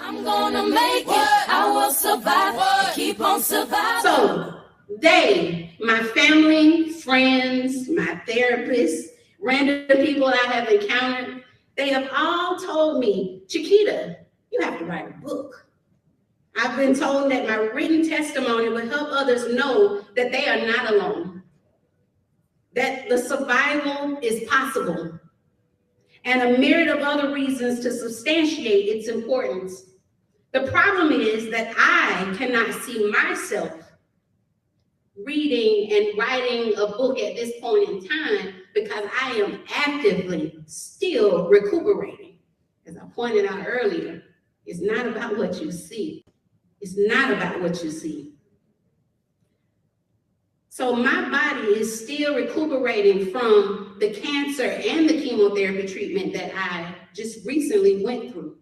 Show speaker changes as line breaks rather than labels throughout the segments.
I'm gonna make it. I will survive. Keep on surviving.
So they, my family, friends, my therapists, random people I have encountered, they have all told me, Chiquita, you have to write a book. I've been told that my written testimony will help others know that they are not alone, that the survival is possible, and a myriad of other reasons to substantiate its importance. The problem is that I cannot see myself reading and writing a book at this point in time because I am actively still recuperating. As I pointed out earlier, it's not about what you see. It's not about what you see. So my body is still recuperating from the cancer and the chemotherapy treatment that I just recently went through.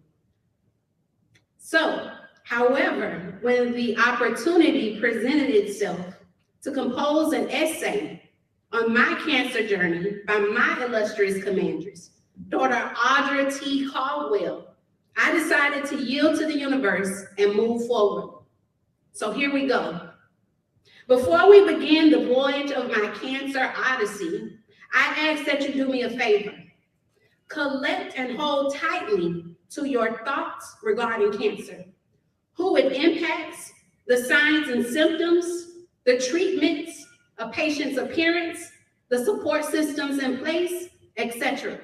So, however, when the opportunity presented itself to compose an essay on my cancer journey by my illustrious commandress, Dr. Audra T. Caldwell, I decided to yield to the universe and move forward. So here we go. Before we begin the voyage of my cancer odyssey, I ask that you do me a favor. Collect and hold tightly to your thoughts regarding cancer, who it impacts, the signs and symptoms, the treatments, a patient's appearance, the support systems in place, etc.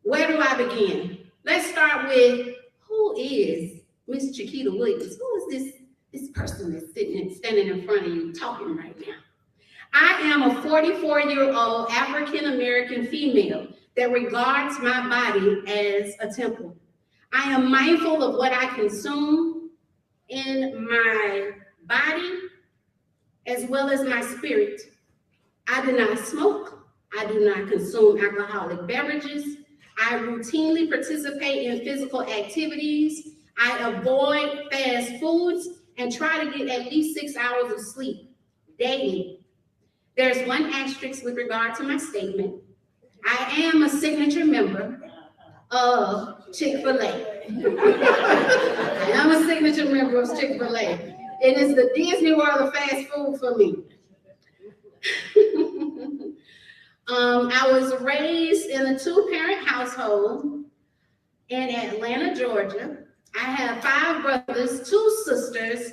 Where do I begin? Let's start with, who is Miss Chiquita Williams? Who is this person that's standing in front of you talking right now? I am a 44-year-old African-American female that regards my body as a temple. I am mindful of what I consume in my body as well as my spirit. I do not smoke. I do not consume alcoholic beverages. I routinely participate in physical activities. I avoid fast foods and try to get at least 6 hours of sleep daily. There's one asterisk with regard to my statement. I am a signature member of Chick-fil-A. I am a signature member of Chick-fil-A. It is the Disney World of fast food for me. I was raised in a 2-parent household in Atlanta, Georgia. I have 5 brothers, 2 sisters,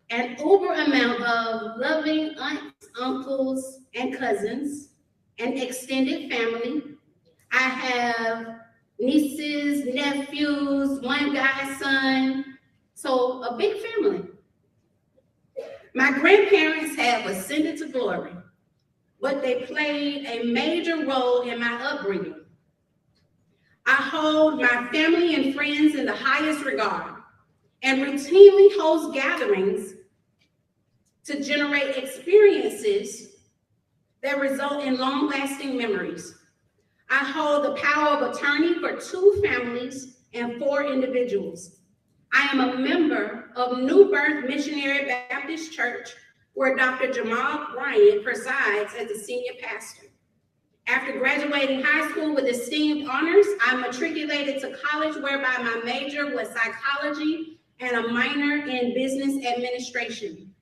an uber amount of loving aunts, uncles, and cousins, an extended family. I have nieces, nephews, 1 godson, so a big family. My grandparents have ascended to glory, but they played a major role in my upbringing. I hold my family and friends in the highest regard and routinely host gatherings to generate experiences that result in long-lasting memories. I hold the power of attorney for 2 families and 4 individuals. I am a member of New Birth Missionary Baptist Church, where Dr. Jamal Bryant presides as the senior pastor. After graduating high school with esteemed honors, I matriculated to college, whereby my major was psychology and a minor in business administration.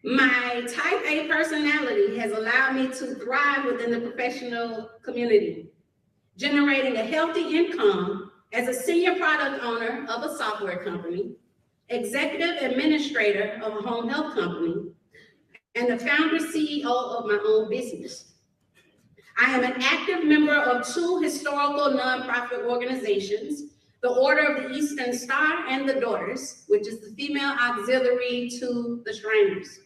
My type A personality has allowed me to thrive within the professional community, generating a healthy income as a senior product owner of a software company, executive administrator of a home health company, and the founder CEO of my own business. I am an active member of 2 historical nonprofit organizations, the Order of the Eastern Star and the Daughters, which is the female auxiliary to the Shriners.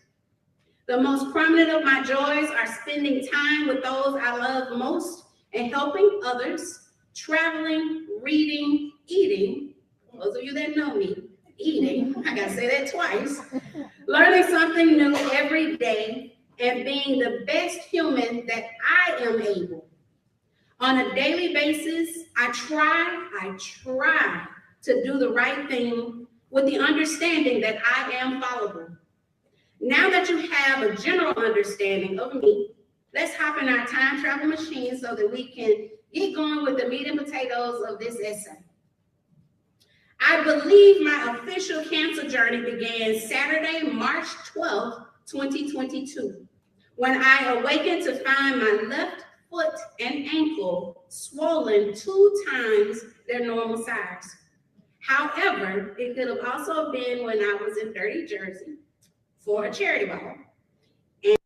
The most prominent of my joys are spending time with those I love most and helping others, traveling, reading, eating. Those of you that know me, eating, I gotta say that twice, learning something new every day, and being the best human that I am able. On a daily basis, I try to do the right thing with the understanding that I am fallible. Now that you have a general understanding of me, let's hop in our time travel machine so that we can get going with the meat and potatoes of this essay. I believe my official cancer journey began Saturday, March 12th, 2022, when I awakened to find my left foot and ankle swollen 2 times their normal size. However, it could have also been when I was in Dirty Jersey for a charity ball and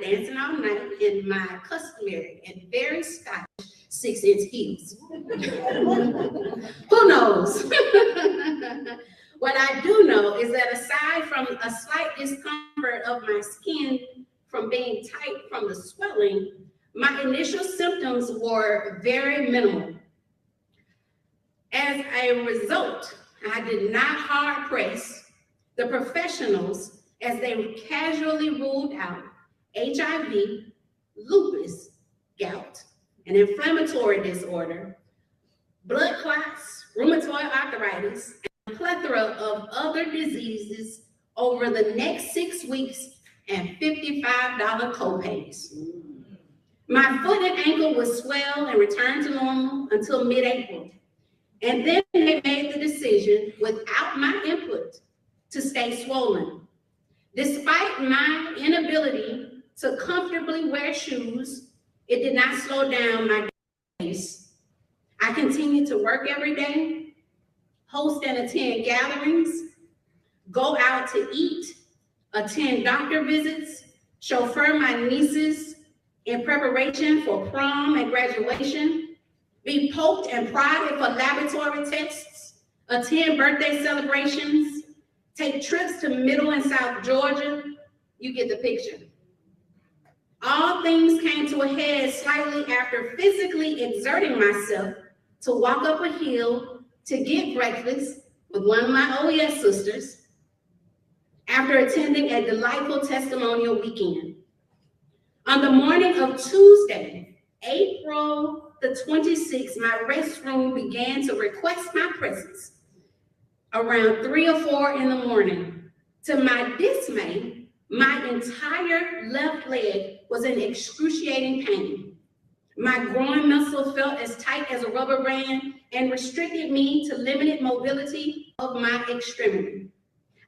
dancing all night in my customary and very stylish 6-inch heels. Who knows? What I do know is that aside from a slight discomfort of my skin from being tight from the swelling, my initial symptoms were very minimal. As a result, I did not hard press the professionals as they casually ruled out HIV, lupus, gout, an inflammatory disorder, blood clots, rheumatoid arthritis, and a plethora of other diseases over the next 6 weeks and $55 copays. My foot and ankle would swell and return to normal until mid-April. And then they made the decision, without my input, to stay swollen. Despite my inability to comfortably wear shoes, it did not slow down my days. I continued to work every day, host and attend gatherings, go out to eat, attend doctor visits, chauffeur my nieces in preparation for prom and graduation, be poked and prodded for laboratory tests, attend birthday celebrations, take trips to Middle and South Georgia. You get the picture. All things came to a head slightly after physically exerting myself to walk up a hill to get breakfast with one of my OES sisters after attending a delightful testimonial weekend. On the morning of Tuesday, April the 26th, my restroom began to request my presence around 3 or 4 in the morning. To my dismay, my entire left leg was in excruciating pain. My groin muscle felt as tight as a rubber band and restricted me to limited mobility of my extremity.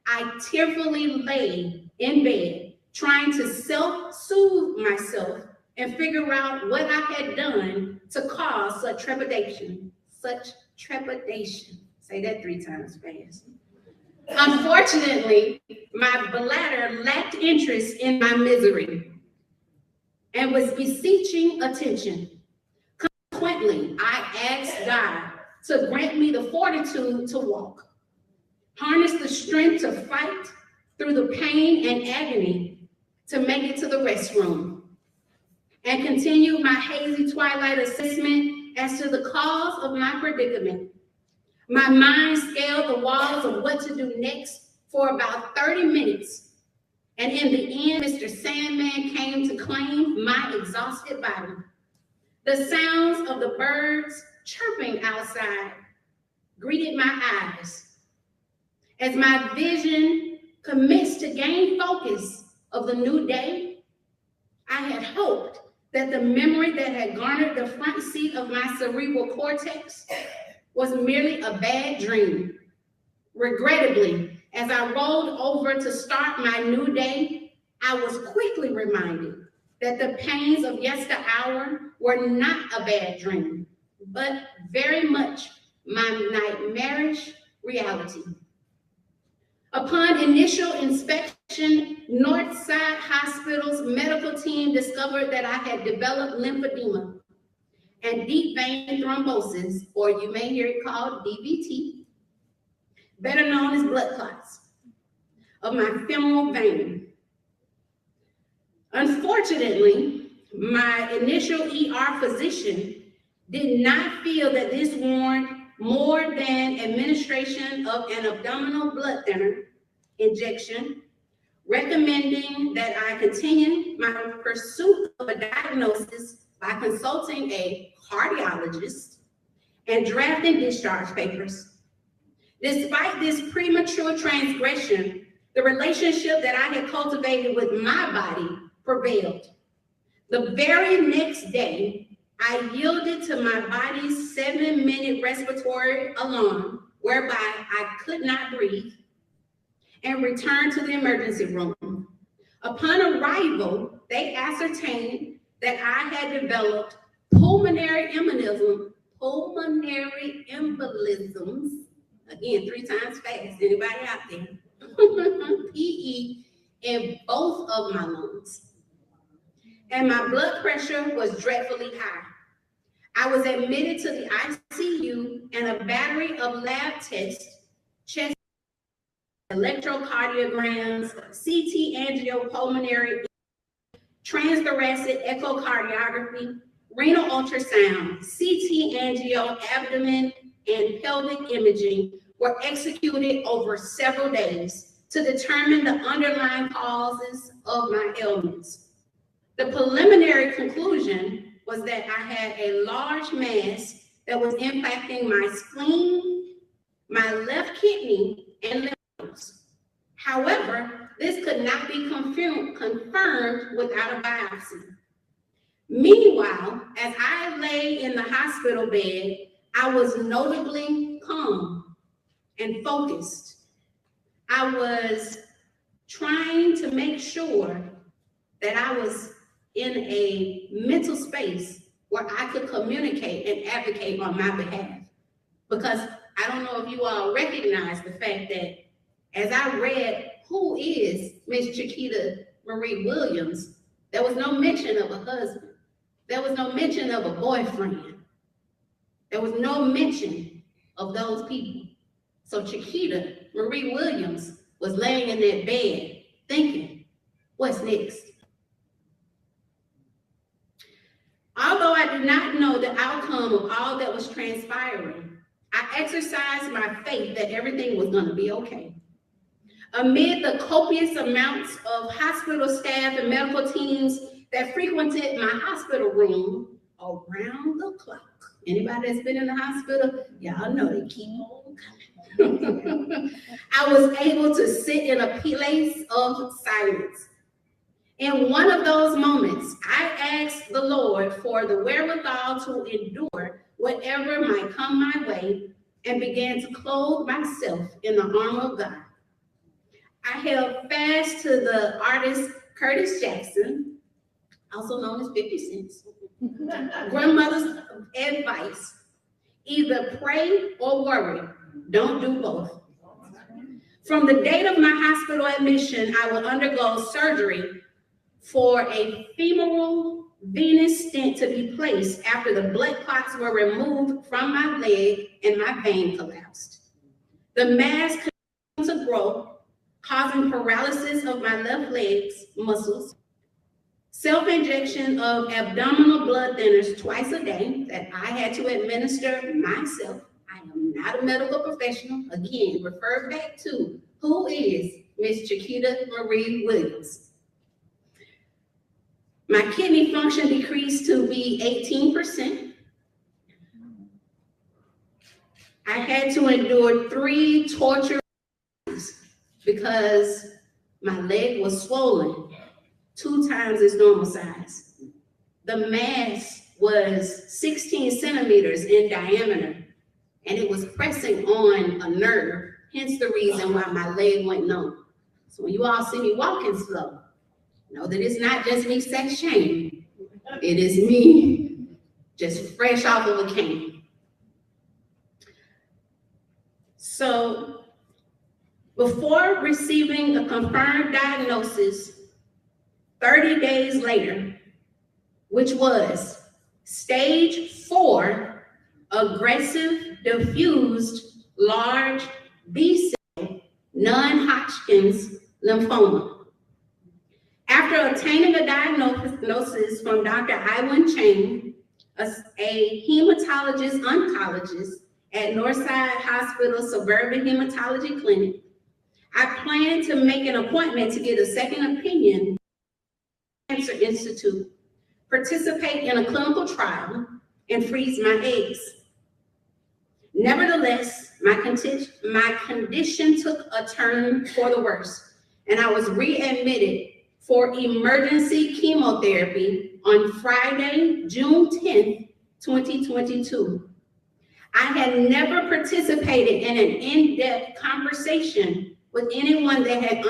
I tearfully lay in bed, trying to self-soothe myself and figure out what I had done to cause such trepidation. Say that 3 times fast. Unfortunately, my bladder lacked interest in my misery and was beseeching attention. Consequently, I asked God to grant me the fortitude to walk, harness the strength to fight through the pain and agony to make it to the restroom, and continue my hazy twilight assessment as to the cause of my predicament. My mind scaled the walls of what to do next for about 30 minutes. And in the end, Mr. Sandman came to claim my exhausted body. The sounds of the birds chirping outside greeted my eyes. As my vision commenced to gain focus of the new day, I had hoped that the memory that had garnered the front seat of my cerebral cortex was merely a bad dream. Regrettably, as I rolled over to start my new day, I was quickly reminded that the pains of yesterhour were not a bad dream, but very much my nightmarish reality. Upon initial inspection, Northside Hospital's medical team discovered that I had developed lymphedema and deep vein thrombosis, or you may hear it called DVT, better known as blood clots, of my femoral vein. Unfortunately, my initial ER physician did not feel that this warranted more than administration of an abdominal blood thinner injection, recommending that I continue my pursuit of a diagnosis by consulting a cardiologist and drafting discharge papers. Despite this premature transgression, the relationship that I had cultivated with my body prevailed. The very next day, I yielded to my body's 7-minute respiratory alarm whereby I could not breathe, and returned to the emergency room. Upon arrival, they ascertained that I had developed pulmonary embolisms, again, 3 times fast, anybody out there? PE in both of my lungs. And my blood pressure was dreadfully high. I was admitted to the ICU, and a battery of lab tests, chest electrocardiograms, CT angiopulmonary, transthoracic echocardiography, renal ultrasound, CT angio, abdomen, and pelvic imaging were executed over several days to determine the underlying causes of my ailments. The preliminary conclusion was that I had a large mass that was impacting my spleen, my left kidney, and lymph nodes. However, this could not be confirmed without a biopsy. Meanwhile, as I lay in the hospital bed, I was notably calm and focused. I was trying to make sure that I was in a mental space where I could communicate and advocate on my behalf. Because I don't know if you all recognize the fact that as I read who is Miss Chiquita Marie Williams, there was no mention of a husband. There was no mention of a boyfriend. There was no mention of those people. So Chiquita Marie Williams was laying in that bed thinking, what's next? Although I did not know the outcome of all that was transpiring, I exercised my faith that everything was going to be okay. Amid the copious amounts of hospital staff and medical teams that frequented my hospital room around the clock. Anybody that's been in the hospital, y'all know they keep on coming. I was able to sit in a place of silence. In one of those moments, I asked the Lord for the wherewithal to endure whatever might come my way and began to clothe myself in the armor of God. I held fast to the artist Curtis Jackson, also known as 50 Cent, grandmother's advice: either pray or worry, don't do both. From the date of my hospital admission, I would undergo surgery for a femoral venous stent to be placed after the blood clots were removed from my leg and my vein collapsed. The mass continued to grow, causing paralysis of my left leg's muscles, self-injection of abdominal blood thinners twice a day that I had to administer myself. I am not a medical professional. Again, refer back to who is Miss Chiquita Marie Williams. My kidney function decreased to be 18%. I had to endure 3 torture because my leg was swollen 2 times its normal size. The mass was 16 centimeters in diameter, and it was pressing on a nerve, hence the reason why my leg went numb. So when you all see me walking slow, know that it's not just me sex shaming. It is me just fresh off of a cane. So before receiving a confirmed diagnosis 30 days later, which was stage 4 aggressive diffused large B-cell non-Hodgkin's lymphoma. After obtaining a diagnosis from Dr. Iwan Chang, a hematologist oncologist at Northside Hospital Suburban Hematology Clinic, I planned to make an appointment to get a second opinion at the Cancer Institute, participate in a clinical trial, and freeze my eggs. Nevertheless, my condition took a turn for the worse, and I was readmitted for emergency chemotherapy on Friday, June 10th, 2022. I had never participated in an in-depth conversation with anyone that had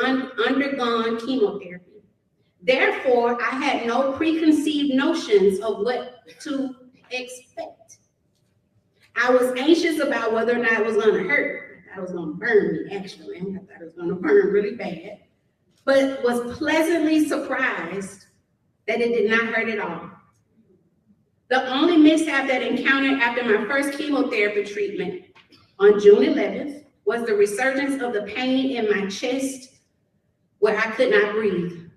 undergone chemotherapy. Therefore, I had no preconceived notions of what to expect. I was anxious about whether or not it was going to hurt. I thought it was going to burn me, actually. I thought it was going to burn really bad, but was pleasantly surprised that it did not hurt at all. The only mishap that I encountered after my first chemotherapy treatment on June 11th was the resurgence of the pain in my chest where I could not breathe.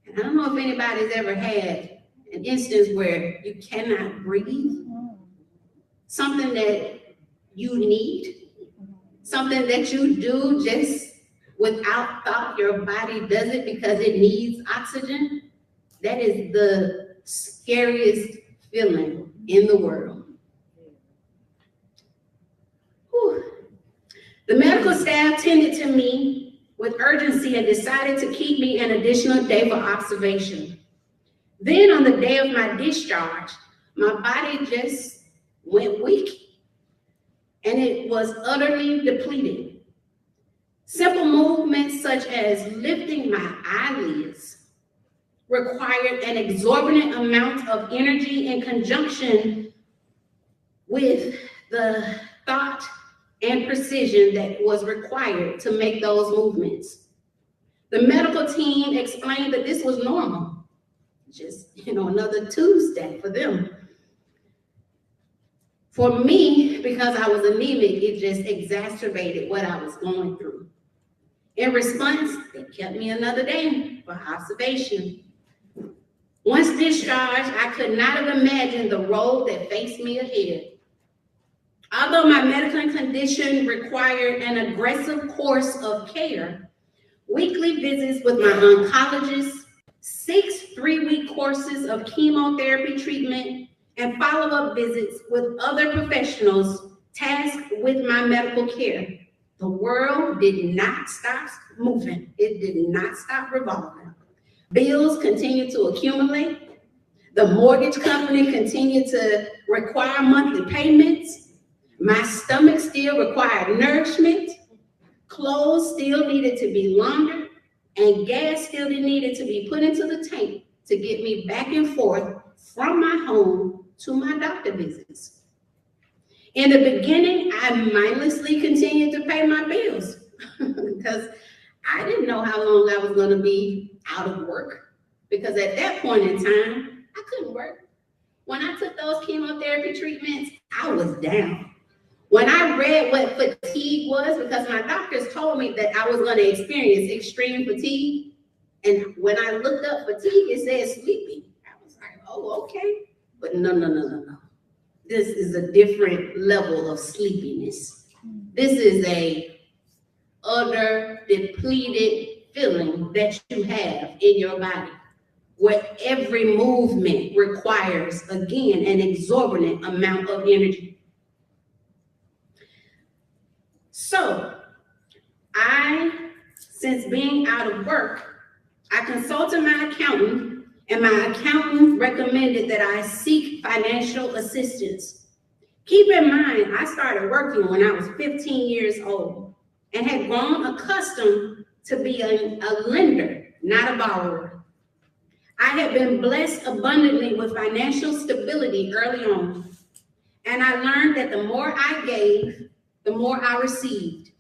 And I don't know if anybody's ever had an instance where you cannot breathe, something that you need, something that you do just without thought. Your body does it because it needs oxygen. That is the scariest feeling in the world. Whew. The medical staff tended to me with urgency and decided to keep me an additional day for observation. Then on the day of my discharge, my body just went weak and it was utterly depleted. Simple movements such as lifting my eyelids required an exorbitant amount of energy in conjunction with the thought and precision that was required to make those movements. The medical team explained that this was normal, just, another Tuesday for them. For me, because I was anemic, it just exacerbated what I was going through. In response, they kept me another day for observation. Once discharged, I could not have imagined the road that faced me ahead. Although my medical condition required an aggressive course of care, weekly visits with my oncologist, 6 3-week courses of chemotherapy treatment, and follow-up visits with other professionals tasked with my medical care. The world did not stop moving. It did not stop revolving. Bills continued to accumulate. The mortgage company continued to require monthly payments. My stomach still required nourishment. Clothes still needed to be laundered, and gas still needed to be put into the tank to get me back and forth from my home to my doctor visits. In the beginning, I mindlessly continued to pay my bills because I didn't know how long I was going to be out of work, because at that point in time, I couldn't work. When I took those chemotherapy treatments, I was down. When I read what fatigue was, because my doctors told me that I was going to experience extreme fatigue, and when I looked up fatigue, it said sleepy. I was like, oh, okay. But no. This is a different level of sleepiness. This is a utter depleted feeling that you have in your body, where every movement requires, again, an exorbitant amount of energy. So since being out of work, I consulted my accountant, and my accountant recommended that I seek financial assistance. Keep in mind, I started working when I was 15 years old and had grown accustomed to being a lender, not a borrower. I had been blessed abundantly with financial stability early on, and I learned that the more I gave, the more I received.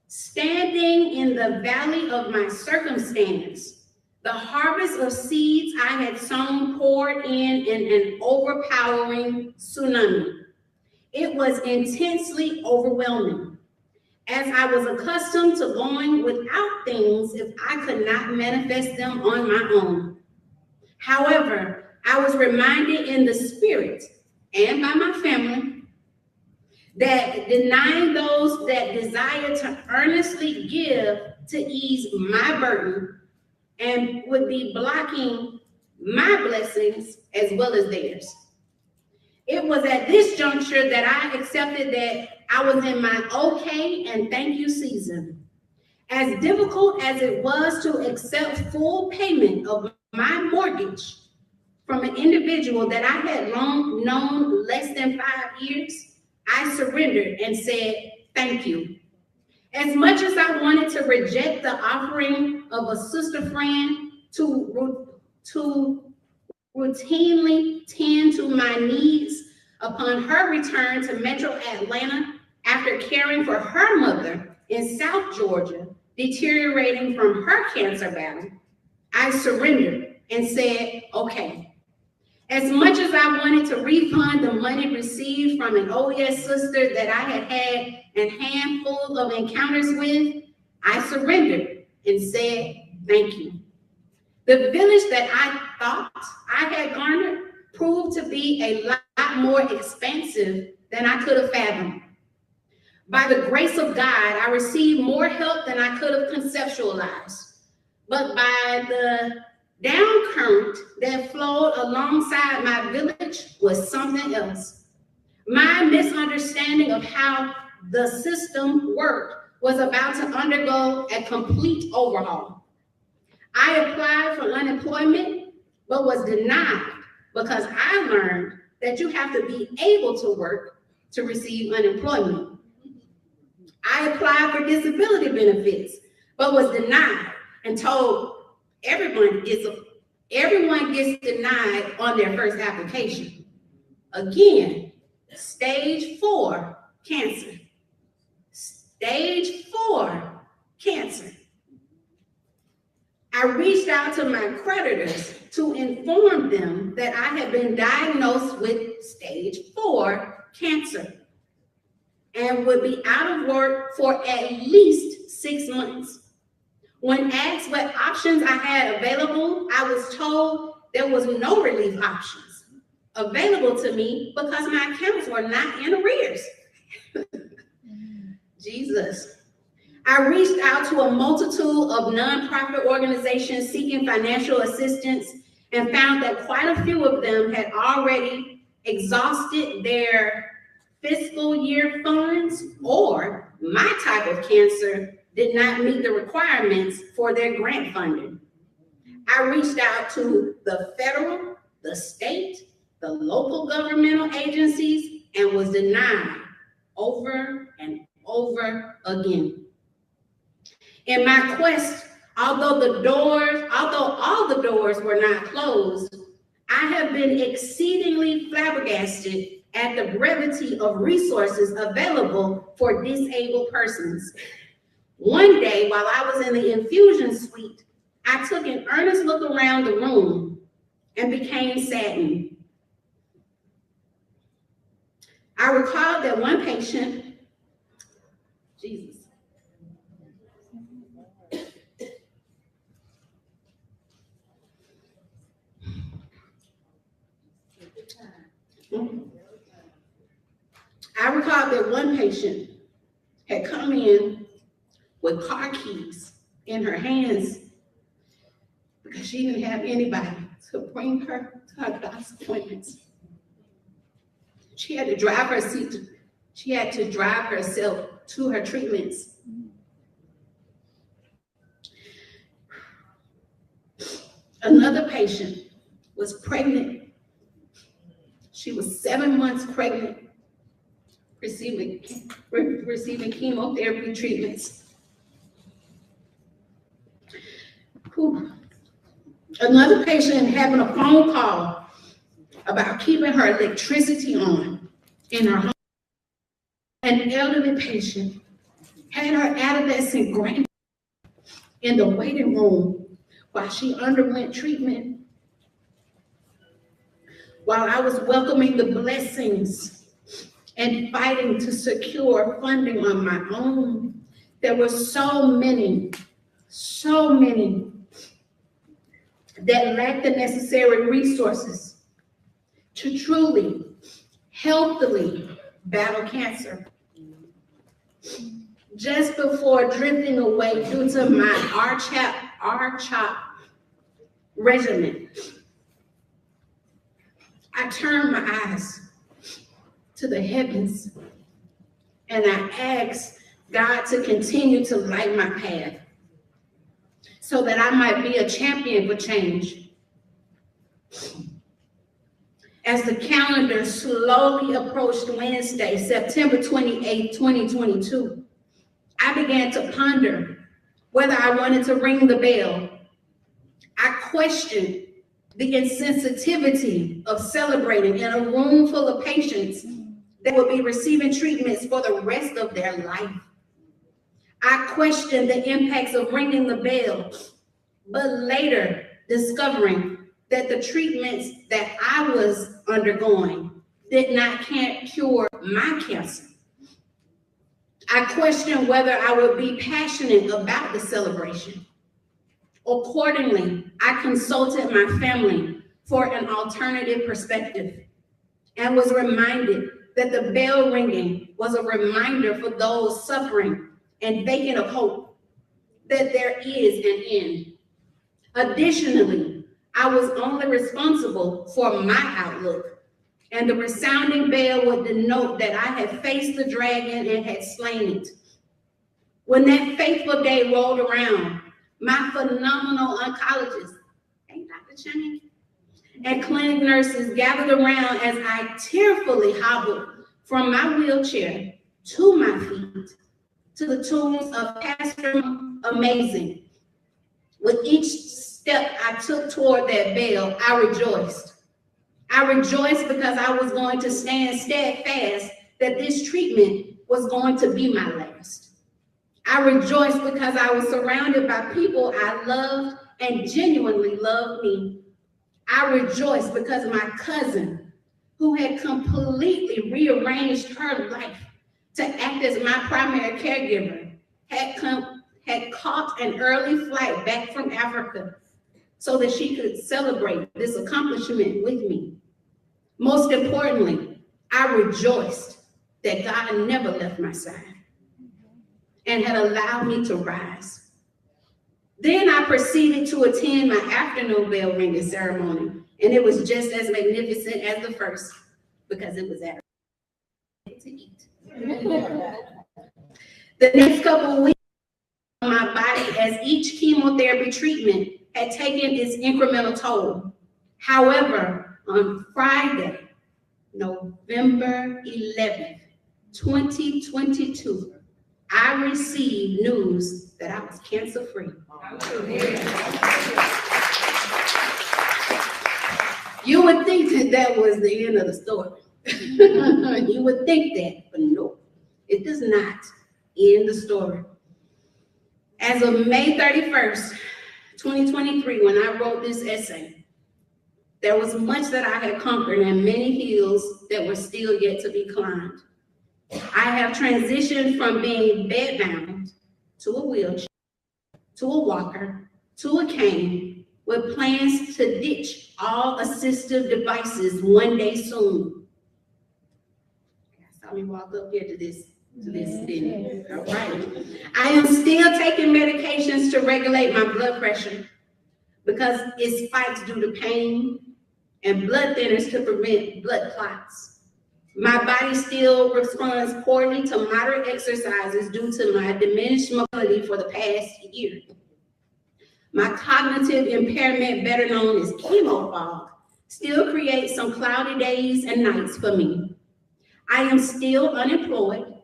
Standing in the valley of my circumstance, the harvest of seeds I had sown poured in an overpowering tsunami. It was intensely overwhelming, as I was accustomed to going without things if I could not manifest them on my own. However, I was reminded in the spirit and by my family that denying those that desire to earnestly give to ease my burden and would be blocking my blessings as well as theirs. It was at this juncture that I accepted that I was in my okay and thank you season. As difficult as it was to accept full payment of my mortgage from an individual that I had long known less than 5 years, I surrendered and said, thank you. As much as I wanted to reject the offering of a sister friend to routinely tend to my needs upon her return to Metro Atlanta after caring for her mother in South Georgia, deteriorating from her cancer battle, I surrendered and said, okay. As much as I wanted to refund the money received from an OES sister that I had had a handful of encounters with, I surrendered and said, thank you. The village that I thought I had garnered proved to be a lot more expensive than I could have fathomed. By the grace of God, I received more help than I could have conceptualized. But by the down current that flowed alongside my village was something else. My misunderstanding of how the system worked was about to undergo a complete overhaul. I applied for unemployment, but was denied because I learned that you have to be able to work to receive unemployment. I applied for disability benefits, but was denied and told everyone gets denied on their first application. Again, stage 4 cancer. Stage 4 cancer. I reached out to my creditors to inform them that I had been diagnosed with stage 4 cancer and would be out of work for at least 6 months. When asked what options I had available, I was told there was no relief options available to me because my accounts were not in arrears. Jesus. I reached out to a multitude of nonprofit organizations seeking financial assistance and found that quite a few of them had already exhausted their fiscal year funds, or my type of cancer did not meet the requirements for their grant funding. I reached out to the federal, the state, the local governmental agencies, and was denied over and over again. In my quest, although all the doors were not closed, I have been exceedingly flabbergasted at the brevity of resources available for disabled persons. One day, while I was in the infusion suite, I took an earnest look around the room and became saddened. I recalled that one patient, Jesus, I recalled that one patient had come in with car keys in her hands because she didn't have anybody to bring her to her doctor's appointments. She had to drive herself to her treatments. Another patient was pregnant. She was 7 months pregnant, receiving chemotherapy treatments. Another patient having a phone call about keeping her electricity on in her home. An elderly patient had her adolescent grandchild in the waiting room while she underwent treatment. While I was welcoming the blessings and fighting to secure funding on my own, there were so many that lacked the necessary resources to truly, healthily battle cancer. Just before drifting away due to my RCHOP regimen, I turned my eyes to the heavens and I asked God to continue to light my path so that I might be a champion for change. As the calendar slowly approached Wednesday, September 28, 2022, I began to ponder whether I wanted to ring the bell. I questioned the insensitivity of celebrating in a room full of patients that would be receiving treatments for the rest of their life. I questioned the impacts of ringing the bell, but later discovering that the treatments that I was undergoing did not cure my cancer. I questioned whether I would be passionate about the celebration. Accordingly, I consulted my family for an alternative perspective and was reminded that the bell ringing was a reminder for those suffering and beacon of hope that there is an end. Additionally, I was only responsible for my outlook, and the resounding bell would denote that I had faced the dragon and had slain it. When that fateful day rolled around, my phenomenal oncologist, hey, Dr. Chang, and clinic nurses gathered around as I tearfully hobbled from my wheelchair to my feet to the tunes of Pastor Amazing. With each step I took toward that bell, I rejoiced. I rejoiced because I was going to stand steadfast that this treatment was going to be my last. I rejoiced because I was surrounded by people I loved and genuinely loved me. I rejoiced because my cousin, who had completely rearranged her life to act as my primary caregiver, had caught an early flight back from Africa so that she could celebrate this accomplishment with me. Most importantly, I rejoiced that God never left my side and had allowed me to rise. Then I proceeded to attend my afternoon bell ringing ceremony, and it was just as magnificent as the first because it was at to eat. The next couple of weeks on my body, as each chemotherapy treatment had taken its incremental toll. However, on Friday, November 11th, 2022, I received news that I was cancer-free. You would think that that was the end of the story. You would think that, but no, it does not end the story. As of May 31st, 2023, when I wrote this essay, there was much that I had conquered and many hills that were still yet to be climbed. I have transitioned from being bedbound to a wheelchair, to a walker, to a cane, with plans to ditch all assistive devices one day soon. I saw me walk up here to this dinner. All right. I am still taking medications to regulate my blood pressure because it spikes due to pain, and blood thinners to prevent blood clots. My body still responds poorly to moderate exercises due to my diminished mobility for the past year. My cognitive impairment, better known as chemo fog, still creates some cloudy days and nights for me. I am still unemployed.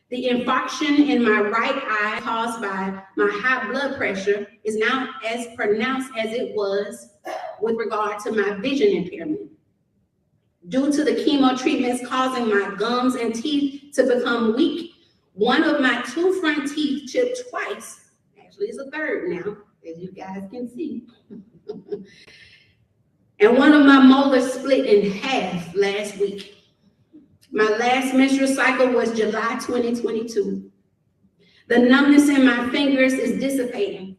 The infarction in my right eye caused by my high blood pressure is now as pronounced as it was with regard to my vision impairment. Due to the chemo treatments causing my gums and teeth to become weak, one of my two front teeth chipped twice. Actually, it's a third now, as you guys can see. And one of my molars split in half last week. My last menstrual cycle was July 2022. The numbness in my fingers is dissipating.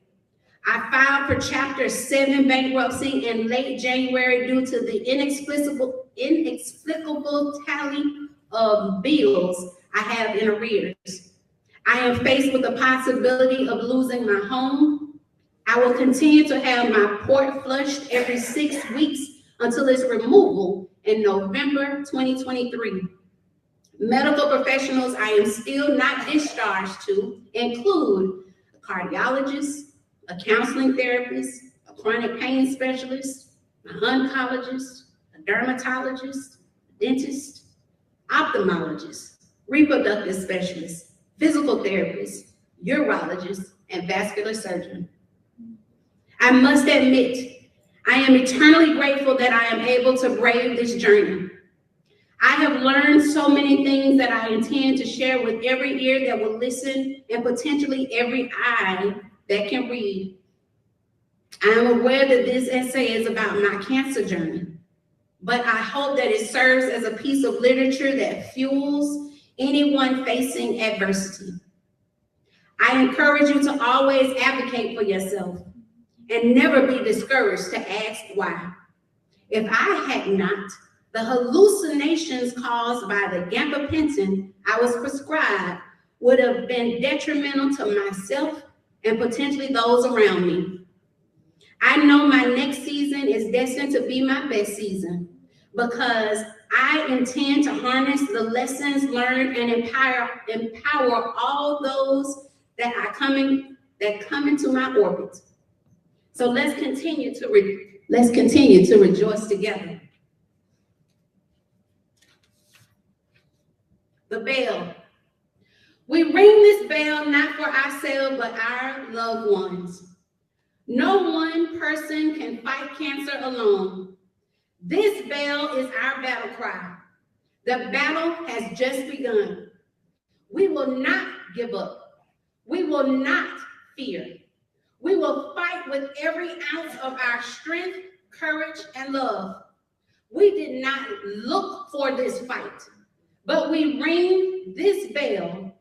I filed for Chapter 7 bankruptcy in late January due to the inexplicable tally of bills I have in arrears. I am faced with the possibility of losing my home. I will continue to have my port flushed every 6 weeks until its removal in November 2023. Medical professionals I am still not discharged to include a cardiologist, a counseling therapist, a chronic pain specialist, an oncologist, a dermatologist, dentist, ophthalmologist, reproductive specialist, physical therapist, urologist, and vascular surgeon. I must admit, I am eternally grateful that I am able to brave this journey. I have learned so many things that I intend to share with every ear that will listen and potentially every eye that can read. I am aware that this essay is about my cancer journey, but I hope that it serves as a piece of literature that fuels anyone facing adversity. I encourage you to always advocate for yourself and never be discouraged to ask why. If I had not, the hallucinations caused by the gabapentin I was prescribed would have been detrimental to myself and potentially those around me. I know my next season is destined to be my best season because I intend to harness the lessons learned and empower all those that come into my orbit. So let's continue to rejoice together. The bell. We ring this bell not for ourselves, but our loved ones. No one person can fight cancer alone. This bell is our battle cry. The battle has just begun. We will not give up. We will not fear. We will fight with every ounce of our strength, courage, and love. We did not look for this fight, but we ring this bell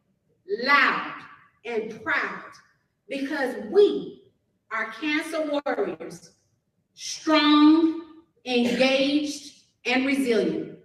loud and proud because we are cancer warriors, strong, engaged, and resilient.